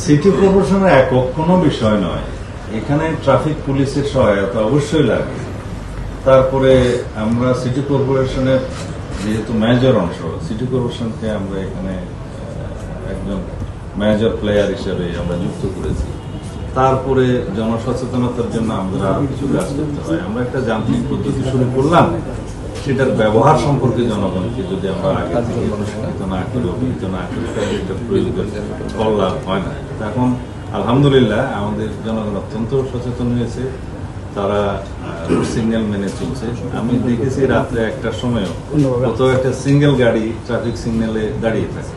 City কর্পোরেশনের একক কোনো বিষয় নয়, এখানে ট্রাফিক পুলিশের সহায়তা অবশ্যই লাগে। তারপরে আমরা সিটি কর্পোরেশনের যেহেতু মেজর অংশ, সিটি কর্পোরেশনকে আমরা এখানে একজন মেজর প্লেয়ার হিসেবে আমরা যুক্ত করেছি। তারপরে জনসচেতনতার জন্য আমাদের আরো কিছু কাজ করতে হয়। আমরা একটা যান্ত্রিক পদ্ধতি শুরু করলাম, সেটার ব্যবহার সম্পর্কে জনগণকে যদি আমরা আগে থেকে প্রশিক্ষিত না করি, অভিহিত না করি, তাহলে এটা প্রয়োজন কল্যাণ হয় না। এখন আলহামদুলিল্লাহ আমাদের জনগণ অত্যন্ত সচেতন হয়েছে, তারা সিগন্যাল মেনে চলছে। আমি দেখেছি রাত্রে 1টার সময়ও কোথাও একটা সিঙ্গেল গাড়ি ট্রাফিক সিগন্যালে দাঁড়িয়ে থাকে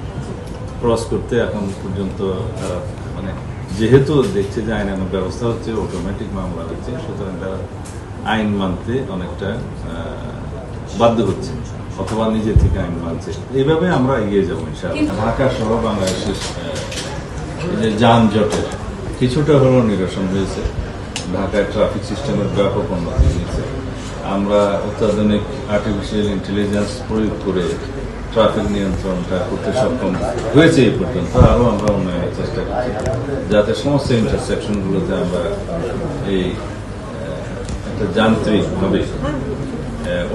ক্রস করতে। এখন পর্যন্ত তারা মানে যেহেতু দেখছে যে আইনানুগ ব্যবস্থা হচ্ছে, অটোমেটিক মামলা হচ্ছে, সুতরাং তারা আইন মানতে অনেকটা বাধ্য হচ্ছে অথবা নিজে থেকে আইন মানছে। এইভাবে আমরা এগিয়ে যাবো ইনশাআল্লাহ। ঢাকা সহ বাংলাদেশের যে যানজটের কিছুটা হলেও নিরসন হয়েছে। ঢাকায় ট্রাফিক সিস্টেমের ব্যাপক উন্নতি হয়েছে। আমরা অত্যাধুনিক আর্টিফিশিয়াল ইন্টেলিজেন্স প্রয়োগ করে ট্রাফিক নিয়ন্ত্রণটা করতে সক্ষম হয়েছে এই পর্যন্ত। আরও আমরা উন্নয়নের চেষ্টা করছি যাতে সমস্ত ইন্টারসেকশনগুলোতে আমরা এই একটা যান্ত্রিকভাবে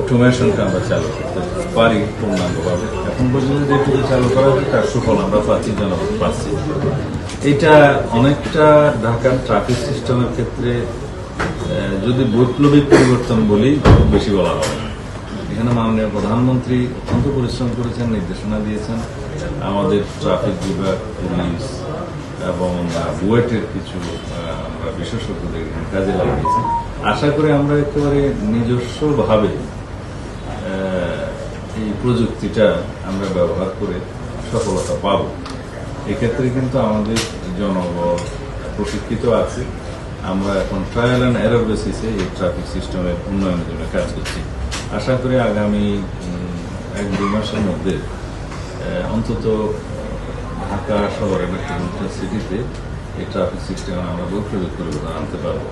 অটোমেশনটা আমরা চালু করতে পারি পূর্ণাঙ্গভাবে। এখন পর্যন্ত যেটুকু চালু করা হয়েছে তার সুফল আমরা পাচ্ছি, জনগণ পাচ্ছি। এটা অনেকটা ঢাকার ট্রাফিক সিস্টেমের ক্ষেত্রে যদি বৈপ্লবিক পরিবর্তন বলি খুব বেশি বলা হবে। এখানে মাননীয় প্রধানমন্ত্রী অত্যন্ত পরিশ্রম করেছেন, নির্দেশনা দিয়েছেন। আমাদের ট্রাফিক বিভাগ, পুলিশ এবং বুয়েটের কিছু আমরা বিশেষজ্ঞদের কাজে লাগিয়েছি। আশা করি আমরা একেবারে নিজস্বভাবে এই প্রযুক্তিটা আমরা ব্যবহার করে সফলতা পাব। এক্ষেত্রে কিন্তু আমাদের জনগণ প্রশিক্ষিত আছে। আমরা এখন ট্রায়াল অ্যান্ড এরর বেসিসে এই ট্রাফিক সিস্টেমের উন্নয়নের জন্য কাজ করছি। আশা করি আগামী 1-2 মাসের মধ্যে অন্তত ঢাকা শহরের মেট্রোপলিটন সিটিতে এই ট্রাফিক সিস্টেমে আমরা বৈপ্লবিক পরিবর্তন আনতে পারবো।